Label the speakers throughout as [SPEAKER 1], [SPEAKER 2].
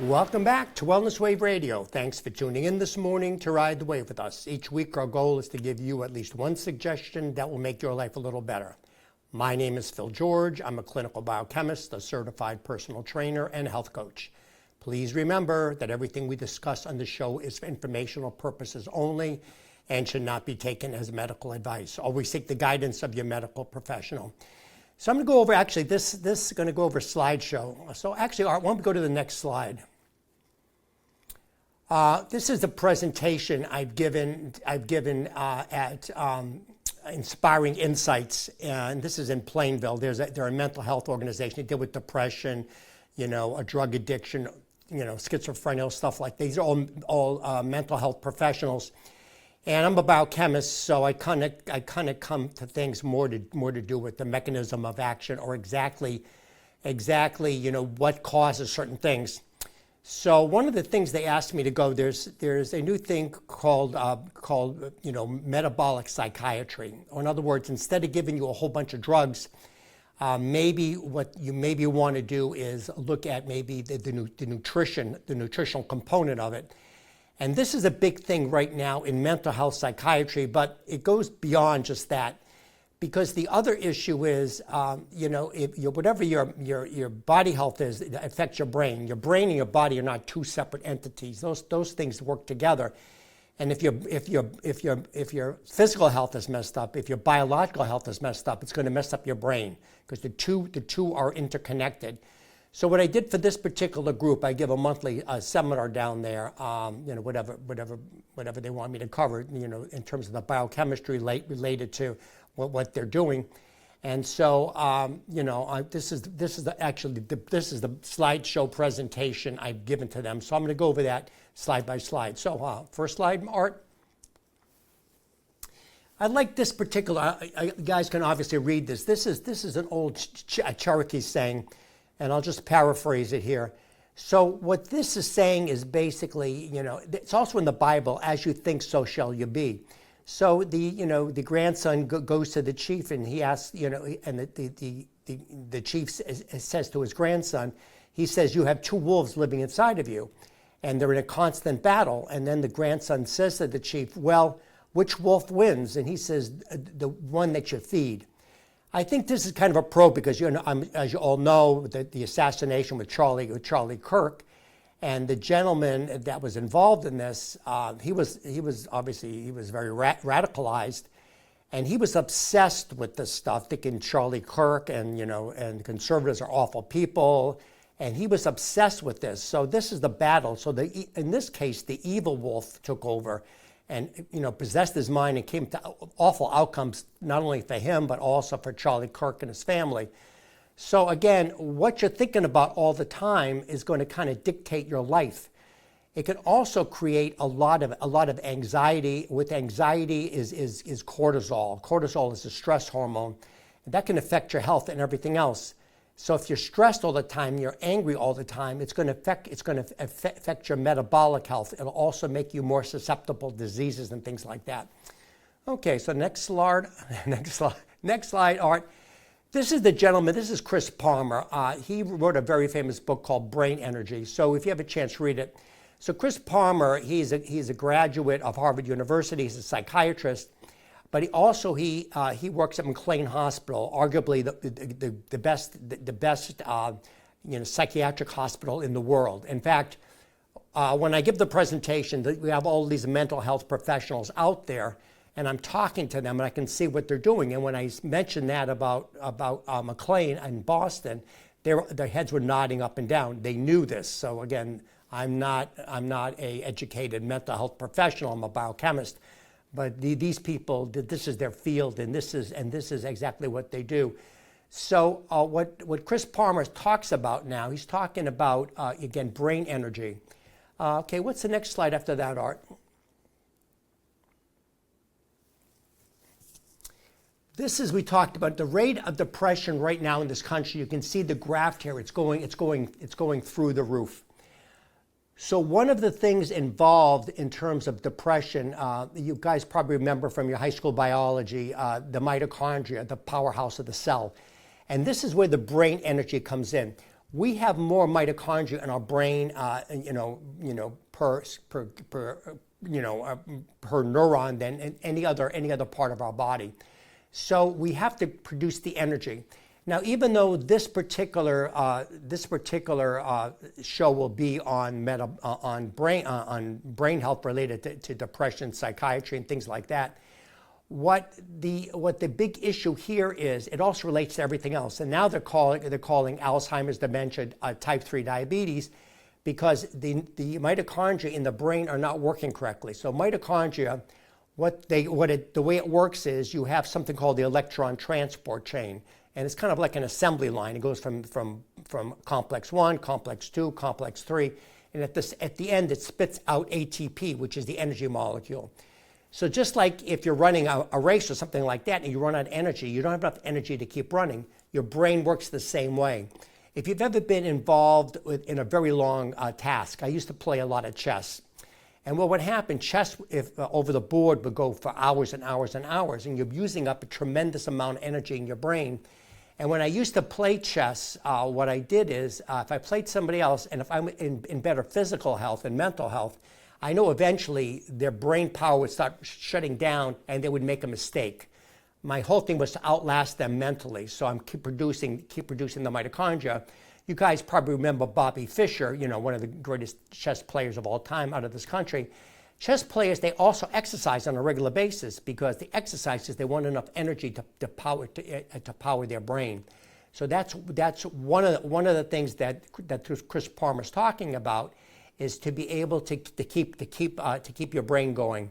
[SPEAKER 1] Welcome back to Wellness Wave Radio. Thanks for tuning in this morning to ride the wave with us. Each week our goal is to give you at least one suggestion that will make your life a little better. My name is Phil George. I'm a clinical biochemist, a certified personal trainer, and health coach. Please remember that everything we discuss on the show is for informational purposes only and should not be taken as medical advice. Always seek the guidance of your medical professional. So I'm going to go over, actually, this is going to go over a slideshow. So actually, Art, why don't we go to the next slide? This is the presentation I've given at Inspiring Insights, and this is in Plainville. They're a mental health organization. They deal with depression, a drug addiction, schizophrenia, stuff like that. These are all mental health professionals. And I'm a biochemist, so I kind of come to things more to do with the mechanism of action, or exactly what causes certain things. So one of the things they asked me to go, there's a new thing called metabolic psychiatry. Or in other words, instead of giving you a whole bunch of drugs, maybe what you want to do is look at maybe the nutritional component of it. And this is a big thing right now in mental health psychiatry, but it goes beyond just that, because the other issue is, whatever your body health is, it affects your brain. Your brain and your body are not two separate entities. Those things work together. And if your physical health is messed up, if your biological health is messed up, it's going to mess up your brain, because the two are interconnected. So what I did for this particular group, I give a monthly seminar down there, whatever they want me to cover, in terms of the biochemistry related to what they're doing. And so, this is the slideshow presentation I've given to them. So I'm going to go over that slide by slide. So first slide, Art. I like this particular. You guys can obviously read this. This is an old Cherokee saying, and I'll just paraphrase it here. So what this is saying is basically, it's also in the Bible, as you think, so shall you be. So the grandson goes to the chief, and he asks, and the chief says to his grandson, he says, you have two wolves living inside of you, and they're in a constant battle. And then the grandson says to the chief, well, which wolf wins? And he says, the one that you feed. I think this is kind of a probe because, as you all know, the assassination with Charlie Kirk, and the gentleman that was involved in this, he was very radicalized, and he was obsessed with this stuff, thinking Charlie Kirk and conservatives are awful people, and he was obsessed with this. So this is the battle. So in this case, the evil wolf took over and possessed his mind and came to awful outcomes, not only for him, but also for Charlie Kirk and his family. So again, what you're thinking about all the time is going to kind of dictate your life. It can also create a lot of anxiety. With anxiety is cortisol. Cortisol is a stress hormone. That can affect your health and everything else. So if you're stressed all the time, you're angry all the time, it's going to affect your metabolic health. It'll also make you more susceptible to diseases and things like that. Okay, so next slide, Art. This is the gentleman, this is Chris Palmer. He wrote a very famous book called Brain Energy. So if you have a chance, read it. So Chris Palmer, he's a graduate of Harvard University. He's a psychiatrist. But he works at McLean Hospital, arguably the best psychiatric hospital in the world. In fact, when I give the presentation, we have all these mental health professionals out there, and I'm talking to them, and I can see what they're doing. And when I mentioned that about McLean in Boston, their heads were nodding up and down. They knew this. So again, I'm not a educated mental health professional. I'm a biochemist. But these people, this is their field, and this is exactly what they do. So what Chris Palmer talks about now, he's talking about, again, brain energy. Okay, what's the next slide after that, Art? We talked about the rate of depression right now in this country. You can see the graph here. It's going through the roof. So one of the things involved in terms of depression, you guys probably remember from your high school biology, the mitochondria, the powerhouse of the cell. And this is where the brain energy comes in. we have more mitochondria in our brain, per neuron than in any other part of our body. So we have to produce the energy. Now, even though this particular show will be on brain health related to depression, psychiatry, and things like that, what the big issue here is, it also relates to everything else. And now they're calling Alzheimer's, dementia, type 3 diabetes, because the mitochondria in the brain are not working correctly. So mitochondria, the way it works is you have something called the electron transport chain. And it's kind of like an assembly line. It goes from complex 1, complex 2, complex 3, and at the end it spits out ATP, which is the energy molecule. So just like if you're running a race or something like that and you run out of energy, you don't have enough energy to keep running, your brain works the same way. If you've ever been involved in a very long task, I used to play a lot of chess. And what would happen, chess over the board would go for hours and hours and hours, and you're using up a tremendous amount of energy in your brain. And when I used to play chess, what I did is, if I played somebody else, and if I'm in better physical health and mental health, I know eventually their brain power would start shutting down and they would make a mistake. My whole thing was to outlast them mentally, so I'm keep producing the mitochondria. You guys probably remember Bobby Fischer, one of the greatest chess players of all time out of this country. Chess players, they also exercise on a regular basis because the exercises, they want enough energy to power their brain. So that's one of the things that Chris Palmer's talking about, is to be able to keep your brain going.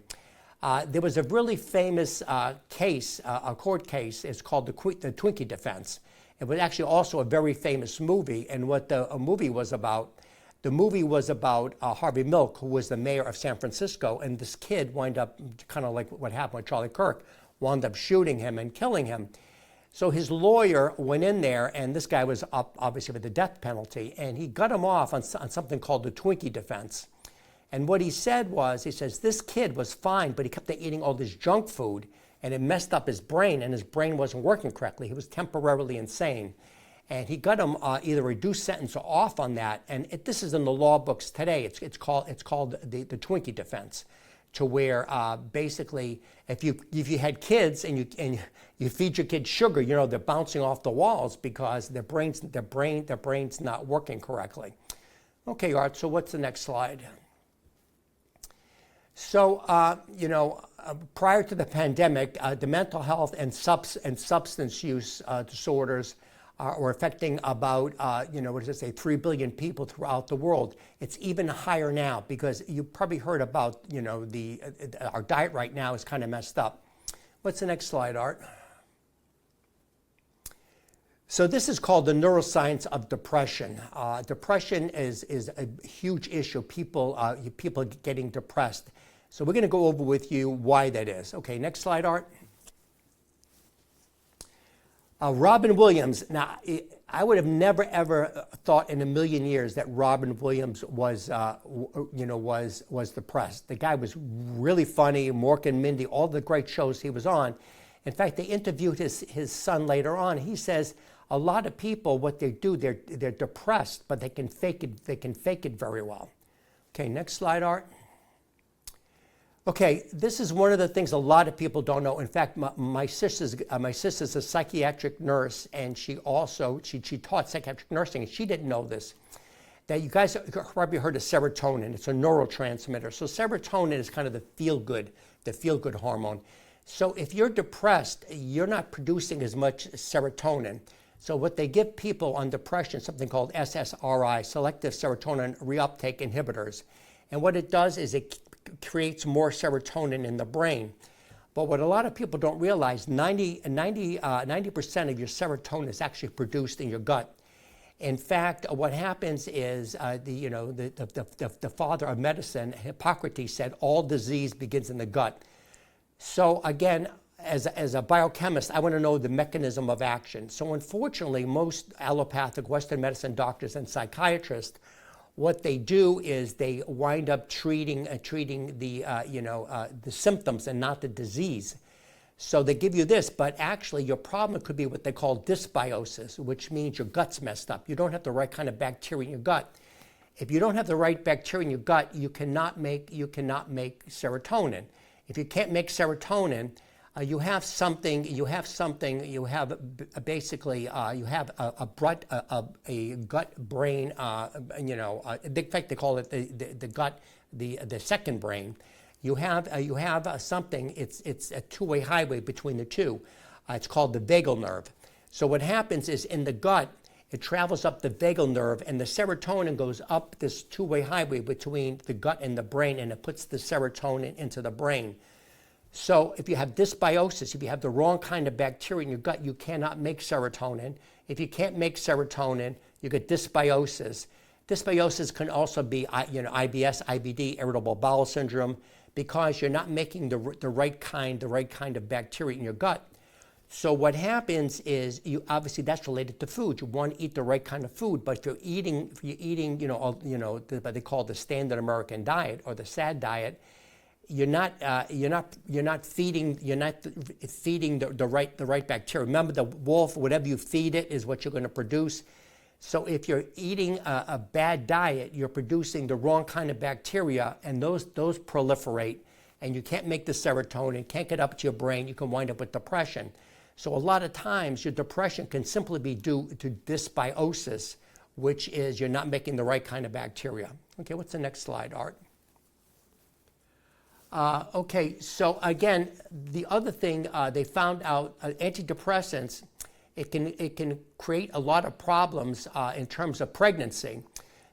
[SPEAKER 1] There was a really famous case, a court case. It's called the Twinkie defense. It was actually also a very famous movie, and what the movie was about. The movie was about Harvey Milk, who was the mayor of San Francisco, and this kid wound up, kind of like what happened with Charlie Kirk, wound up shooting him and killing him. So his lawyer went in there, and this guy was up, obviously, with the death penalty, and he got him off on something called the Twinkie defense. And what he said was, he says, this kid was fine, but he kept eating all this junk food, and it messed up his brain, and his brain wasn't working correctly. He was temporarily insane. And he got him either a reduced sentence or off on that. And this is in the law books today. It's called the Twinkie defense, to where basically if you had kids and you feed your kids sugar, they're bouncing off the walls because their brain's not working correctly. Okay, Art. So what's the next slide? So prior to the pandemic, the mental health and substance use disorders were affecting about, 3 billion people throughout the world. It's even higher now because you probably heard about, our diet right now is kind of messed up. What's the next slide, Art? So this is called the neuroscience of depression. Depression is a huge issue. People getting depressed. So we're going to go over with you why that is. Okay, next slide, Art. Robin Williams. Now, I would have never ever thought in a million years that Robin Williams was depressed. The guy was really funny. Mork and Mindy, all the great shows he was on. In fact, they interviewed his son later on. He says a lot of people, what they do, they're depressed, but they can fake it. They can fake it very well. Okay, next slide, Art. Okay, this is one of the things a lot of people don't know. In fact, my sister's a psychiatric nurse, and she taught psychiatric nursing, and she didn't know this. That you guys probably heard of serotonin. It's a neurotransmitter. So serotonin is kind of the feel-good hormone. So if you're depressed, you're not producing as much serotonin. So what they give people on depression is something called SSRI, selective serotonin reuptake inhibitors. And what it does is it creates more serotonin in the brain. But what a lot of people don't realize, 90% of your serotonin is actually produced in your gut. In fact, what happens is the father of medicine, Hippocrates, said all disease begins in the gut. So again, as a biochemist, I want to know the mechanism of action. So unfortunately, most allopathic Western medicine doctors and psychiatrists, what they do is they wind up treating the symptoms and not the disease. So they give you this, but actually your problem could be what they call dysbiosis, which means your gut's messed up. You don't have the right kind of bacteria in your gut. If you don't have the right bacteria in your gut, you cannot make serotonin. If you can't make serotonin, you have a gut-brain, in fact they call it the gut, the second brain. You have something, it's a two-way highway between the two. It's called the vagal nerve. So what happens is in the gut, it travels up the vagal nerve, and the serotonin goes up this two-way highway between the gut and the brain, and it puts the serotonin into the brain. So if you have dysbiosis, if you have the wrong kind of bacteria in your gut, you cannot make serotonin. If you can't make serotonin, you get dysbiosis. Dysbiosis can also be, IBS, IBD, irritable bowel syndrome, because you're not making the right kind of bacteria in your gut. So what happens is, obviously that's related to food. You want to eat the right kind of food, but if you're eating, what they call the standard American diet or the SAD diet, you're not feeding the right bacteria. Remember, the wolf, whatever you feed it is what you're going to produce. So if you're eating a bad diet, you're producing the wrong kind of bacteria, and those proliferate, and you can't make the serotonin, can't get up to your brain. You can wind up with depression. So a lot of times your depression can simply be due to dysbiosis, which is you're not making the right kind of bacteria. Okay, what's the next slide, Art? Okay, so again, the other thing they found out, antidepressants, it can create a lot of problems in terms of pregnancy.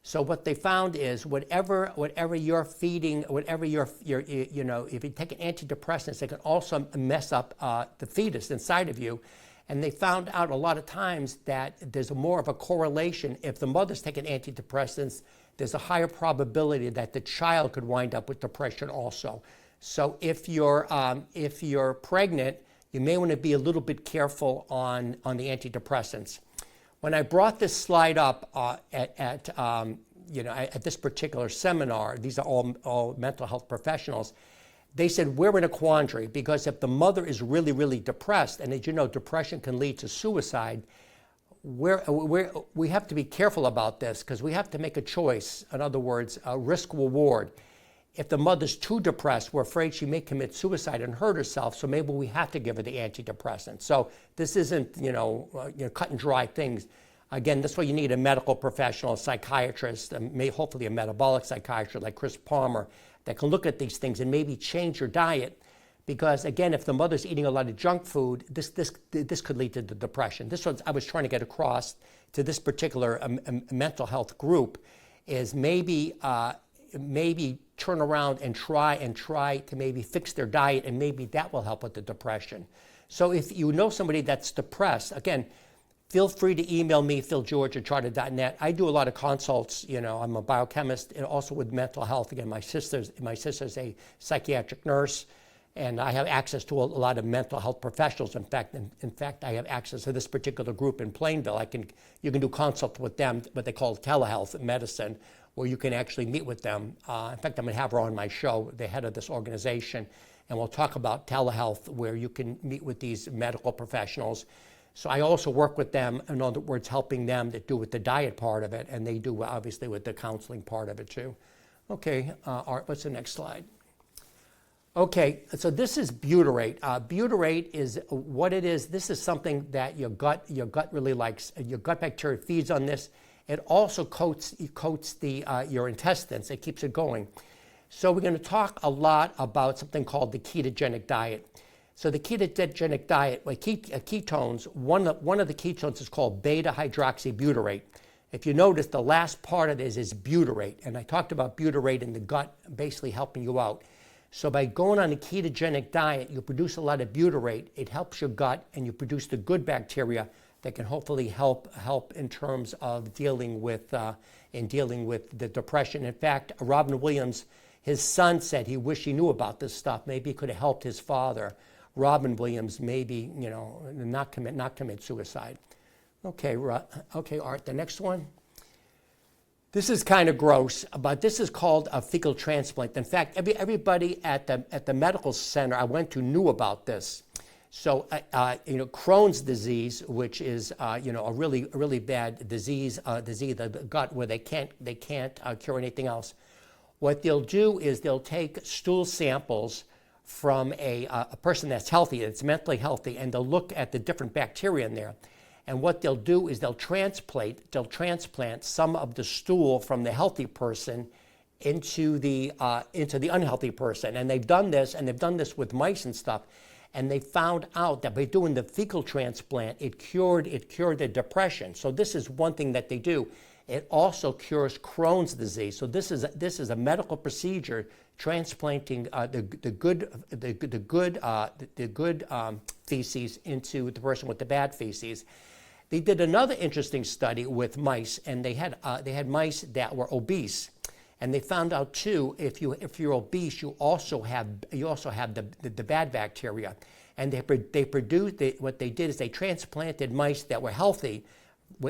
[SPEAKER 1] So what they found is whatever you're feeding, if you take antidepressants, they can also mess up the fetus inside of you. And they found out a lot of times that there's more of a correlation. If the mother's taking antidepressants, there's a higher probability that the child could wind up with depression also. So if you're pregnant, you may want to be a little bit careful on the antidepressants. When I brought this slide up at this particular seminar, these are all mental health professionals, they said we're in a quandary, because if the mother is really, really depressed, and as you know, depression can lead to suicide, we have to be careful about this, because we have to make a choice. In other words, a risk-reward. If the mother's too depressed, we're afraid she may commit suicide and hurt herself, so maybe we have to give her the antidepressant. So this isn't, cut and dry things. Again, that's why you need a medical professional, a psychiatrist, hopefully a metabolic psychiatrist like Chris Palmer, that can look at these things and maybe change your diet. Because again, if the mother's eating a lot of junk food, this could lead to the depression. This was I was trying to get across to this particular mental health group, is maybe turn around and try to maybe fix their diet, and maybe that will help with the depression. So if you know somebody that's depressed, again, feel free to email me, philgeorge@charter.net. I do a lot of consults. I'm a biochemist, and also with mental health. Again, my sister's a psychiatric nurse, and I have access to a lot of mental health professionals. In fact, I have access to this particular group in Plainville. You can do consults with them, what they call telehealth medicine, where you can actually meet with them. In fact, I'm going to have her on my show, the head of this organization, and we'll talk about telehealth, where you can meet with these medical professionals. So I also work with them, in other words, helping them to do with the diet part of it, and they do obviously with the counseling part of it too. Okay, Art, what's the next slide? Okay, so this is butyrate. Butyrate is what it is. This is something that your gut really likes. Your gut bacteria feeds on this. It also coats your intestines. It keeps it going. So we're going to talk a lot about something called the ketogenic diet. So the ketogenic diet, like ketones, one of the ketones is called beta-hydroxybutyrate. If you notice, the last part of this is butyrate, and I talked about butyrate in the gut basically helping you out. So by going on a ketogenic diet, you produce a lot of butyrate. It helps your gut, and you produce the good bacteria that can hopefully help in terms of dealing with the depression. In fact, Robin Williams, his son, said he wished he knew about this stuff. Maybe he could have helped his father, Robin Williams, maybe not commit suicide. Okay, Art, the next one. This is kind of gross, but this is called a fecal transplant. In fact, everybody at the medical center I went to knew about this. Crohn's disease, which is a really bad disease of the gut where they can't cure anything else. What they'll do is they'll take stool samples from a person that's healthy, that's mentally healthy, and they'll look at the different bacteria in there. And what they'll do is they'll transplant some of the stool from the healthy person into the unhealthy person. And they've done this with mice and stuff. And they found out that by doing the fecal transplant, it cured the depression. So this is one thing that they do. It also cures Crohn's disease. So this is a medical procedure, transplanting the good feces into the person with the bad feces. They did another interesting study with mice, and they had mice that were obese. And they found out too, if you're obese, you also have the bad bacteria. And what they did is they transplanted mice that were healthy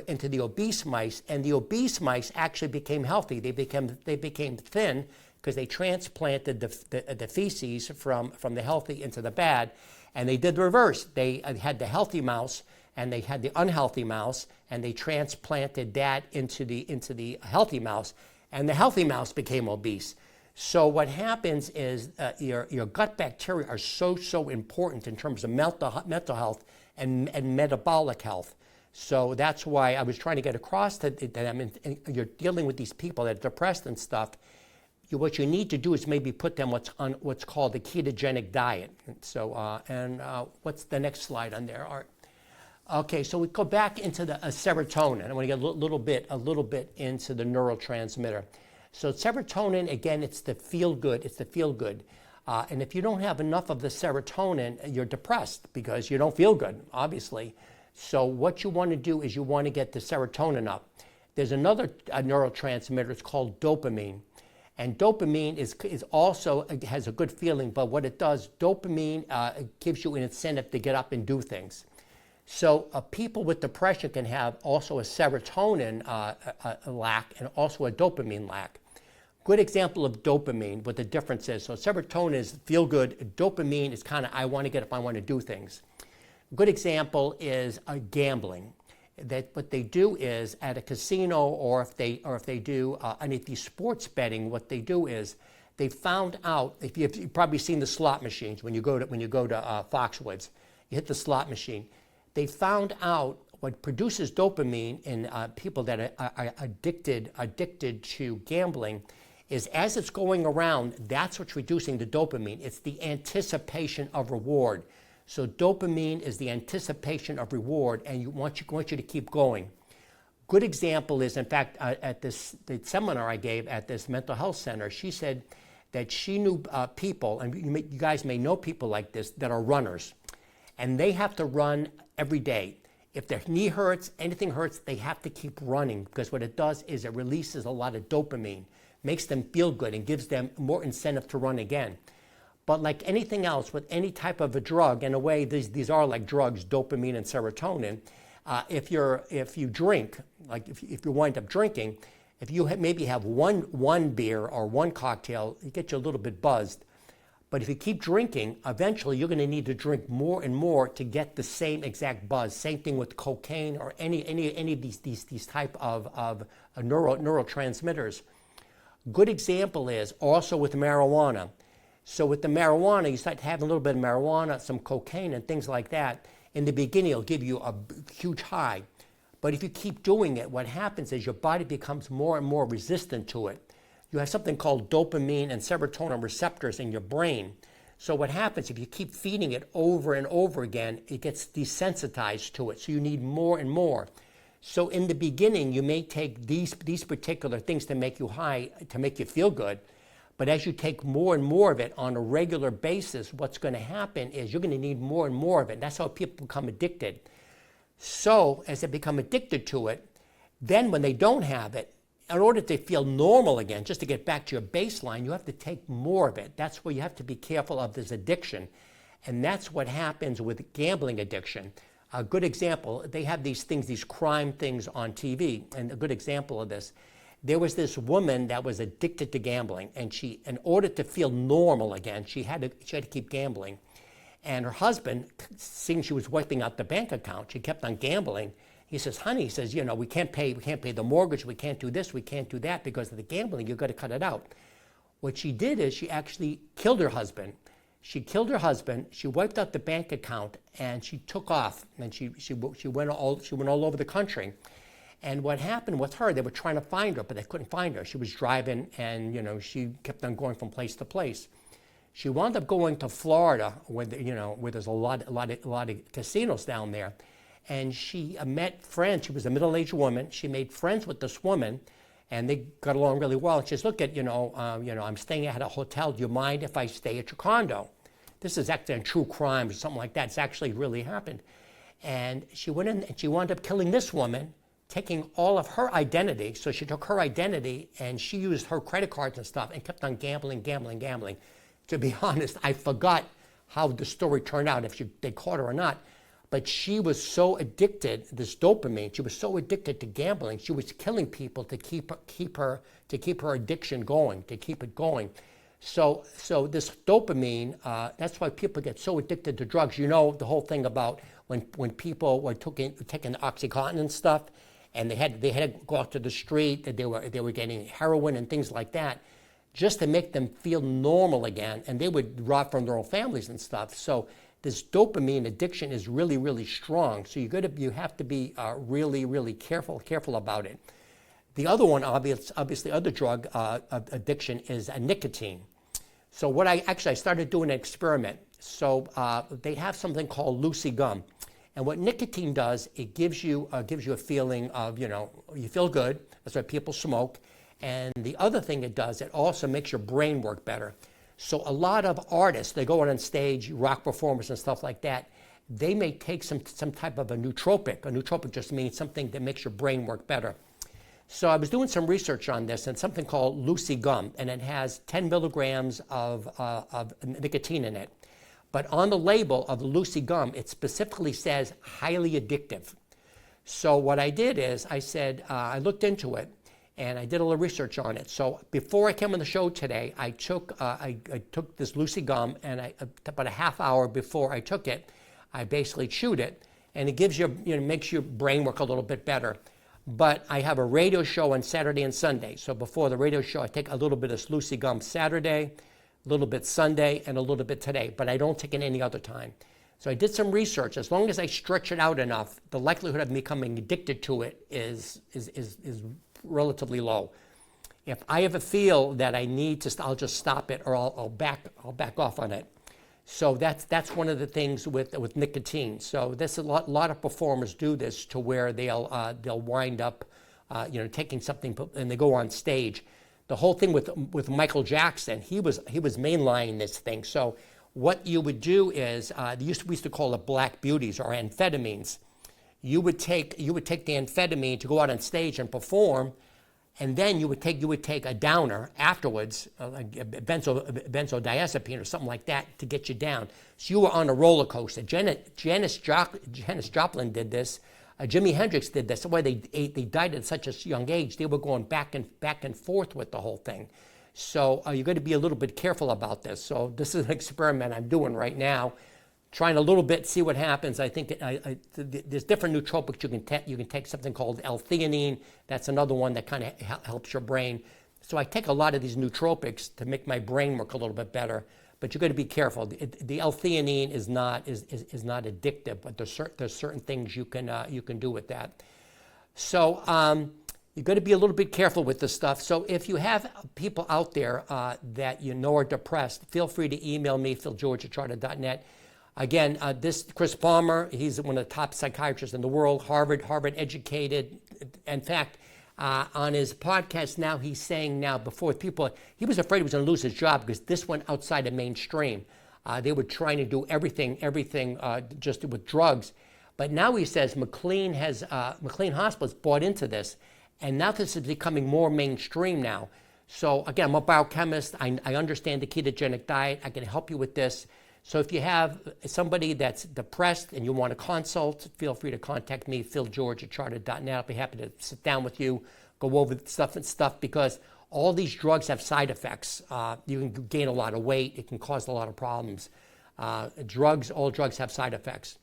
[SPEAKER 1] into the obese mice, and the obese mice actually became healthy. They became thin because they transplanted the feces from the healthy into the bad. And they did the reverse. They had the healthy mouse and they had the unhealthy mouse, and they transplanted that into the healthy mouse. And the healthy mouse became obese. So what happens is your gut bacteria are so important in terms of mental health and metabolic health. So that's why I was trying to get across that you're dealing with these people that are depressed and stuff. What you need to do is maybe put them on what's called the ketogenic diet. So what's the next slide on there, Art? Okay, so we go back into the serotonin. I want to get a little bit into the neurotransmitter. So serotonin, again, it's the feel good. And if you don't have enough of the serotonin, you're depressed because you don't feel good, obviously. So what you want to do is you want to get the serotonin up. There's another neurotransmitter. It's called dopamine. And dopamine is also has a good feeling, but what it does, dopamine gives you an incentive to get up and do things. So people with depression can have also a serotonin lack and also a dopamine lack. Good example of dopamine, what the difference is. So serotonin is feel good. Dopamine is kind of I want to get up, I want to do things. Good example is gambling. That what they do is at a casino or if they do any of these sports betting, what they do is they found out, if you've probably seen the slot machines when you go to Foxwoods, you hit the slot machine. They found out what produces dopamine in people that are addicted to gambling is as it's going around, that's what's reducing the dopamine. It's the anticipation of reward. So dopamine is the anticipation of reward, and want you to keep going. Good example is, in fact, at the seminar I gave at this mental health center, she said that she knew people, and you guys may know people like this, that are runners. And they have to run every day. If their knee hurts, anything hurts, they have to keep running because what it does is it releases a lot of dopamine, makes them feel good and gives them more incentive to run again. But like anything else, with any type of a drug, in a way, these are like drugs, dopamine and serotonin. If you drink, like if you wind up drinking, if you maybe have one beer or one cocktail, you get you a little bit buzzed. But if you keep drinking, eventually you're going to need to drink more and more to get the same exact buzz. Same thing with cocaine or any of these type of neurotransmitters. Good example is also with marijuana. So with the marijuana, you start having a little bit of marijuana, some cocaine and things like that. In the beginning, it'll give you a huge high. But if you keep doing it, what happens is your body becomes more and more resistant to it. You have something called dopamine and serotonin receptors in your brain. So what happens if you keep feeding it over and over again, it gets desensitized to it. So you need more and more. So in the beginning, you may take these particular things to make you high, to make you feel good. But as you take more and more of it on a regular basis, what's going to happen is you're going to need more and more of it. That's how people become addicted. So as they become addicted to it, then when they don't have it, in order to feel normal again, just to get back to your baseline, you have to take more of it. That's where you have to be careful of this addiction. And that's what happens with gambling addiction. A good example, they have these things, these crime things on TV. And a good example of this, there was this woman that was addicted to gambling. And she, in order to feel normal again, she had to keep gambling. And her husband, seeing she was wiping out the bank account, she kept on gambling. He says, honey, he says, we can't pay the mortgage, we can't do this, we can't do that because of the gambling, you've got to cut it out. What she did is she actually killed her husband. She killed her husband, she wiped out the bank account, and she took off, and she went all over the country. And what happened with her, they were trying to find her, but they couldn't find her. She was driving, and she kept on going from place to place. She wound up going to Florida, where there's a lot of casinos down there, and she met friends. She was a middle-aged woman. She made friends with this woman, and they got along really well. And she says, "Look, I'm staying at a hotel. Do you mind if I stay at your condo?" This is actually a true crime or something like that. It's actually really happened. And she went in, and she wound up killing this woman, taking all of her identity. So she took her identity, and she used her credit cards and stuff, and kept on gambling. To be honest, I forgot how the story turned out, if they caught her or not. But she was so addicted, this dopamine, she was so addicted to gambling, she was killing people to keep her addiction going, to keep it going. So this dopamine, that's why people get so addicted to drugs. The whole thing about when people were taking OxyContin and stuff, and they had to go out to the street, that they were getting heroin and things like that, just to make them feel normal again, and they would rob from their own families and stuff. So this dopamine addiction is really, really strong. So you have to be really, really careful about it. The other one, obviously, other drug addiction is nicotine. So what I started doing an experiment. So they have something called Lucy gum, and what nicotine does, it gives you a feeling of you feel good. That's why people smoke. And the other thing it does, it also makes your brain work better. So a lot of artists, they go out on stage, rock performers and stuff like that, they may take some type of a nootropic. A nootropic just means something that makes your brain work better. So I was doing some research on this, and something called Lucy gum, and it has 10 milligrams of nicotine in it. But on the label of the Lucy gum, it specifically says highly addictive. So what I did is I said, I looked into it, and I did a little research on it. So before I came on the show today, I took this Lucy gum, and about a half hour before I took it, I basically chewed it, and it gives makes your brain work a little bit better. But I have a radio show on Saturday and Sunday. So before the radio show, I take a little bit of Lucy gum Saturday, a little bit Sunday, and a little bit today. But I don't take it any other time. So I did some research. As long as I stretch it out enough, the likelihood of me becoming addicted to it is relatively low. If I ever feel that I need to, I'll just stop it, or I'll back off on it. So that's one of the things with nicotine. So this a lot of performers do this, to where they'll wind up taking something, and they go on stage. The whole thing with Michael Jackson, he was mainlining this thing. So what you would do is we used to call it black beauties, or amphetamines. You would take the amphetamine to go out on stage and perform, and then you would take a downer afterwards, like benzodiazepine or something like that, to get you down. So you were on a roller coaster. Janis Joplin did this. Jimi Hendrix did this. That's why they died at such a young age. They were going back and forth with the whole thing. So you're going to be a little bit careful about this. So this is an experiment I'm doing right now, trying a little bit, see what happens. I think there's different nootropics you can take. You can take something called L-theanine. That's another one that kind of helps your brain. So I take a lot of these nootropics to make my brain work a little bit better. But you've got to be careful. The L-theanine is not addictive, but there's certain things you can do with that. So you've got to be a little bit careful with this stuff. So if you have people out there that are depressed, feel free to email me, philgeorge@charter.net. Again, this Chris Palmer, he's one of the top psychiatrists in the world, Harvard educated. In fact, on his podcast now, he's saying before people, he was afraid he was going to lose his job because this went outside the mainstream. They were trying to do everything just with drugs. But now he says McLean Hospital has bought into this, and now this is becoming more mainstream now. So again, I'm a biochemist. I understand the ketogenic diet. I can help you with this. So if you have somebody that's depressed and you want to consult, feel free to contact me, philgeorge@charter.net. I'll be happy to sit down with you, go over stuff, because all these drugs have side effects. You can gain a lot of weight. It can cause a lot of problems. All drugs have side effects.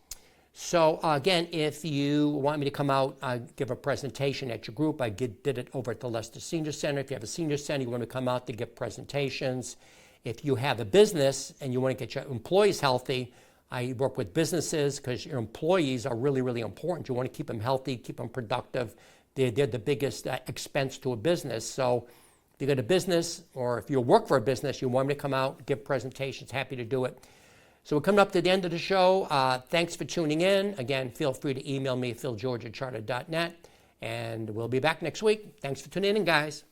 [SPEAKER 1] So again, if you want me to come out, give a presentation at your group, I did it over at the Leicester Senior Center. If you have a senior center, you want to come out to give presentations. If you have a business and you want to get your employees healthy, I work with businesses because your employees are really, really important. You want to keep them healthy, keep them productive. They're the biggest expense to a business. So if you got a business or if you work for a business, you want me to come out, give presentations, happy to do it. So we're coming up to the end of the show. Thanks for tuning in. Again, feel free to email me, philgeorge@charter.net, and we'll be back next week. Thanks for tuning in, guys.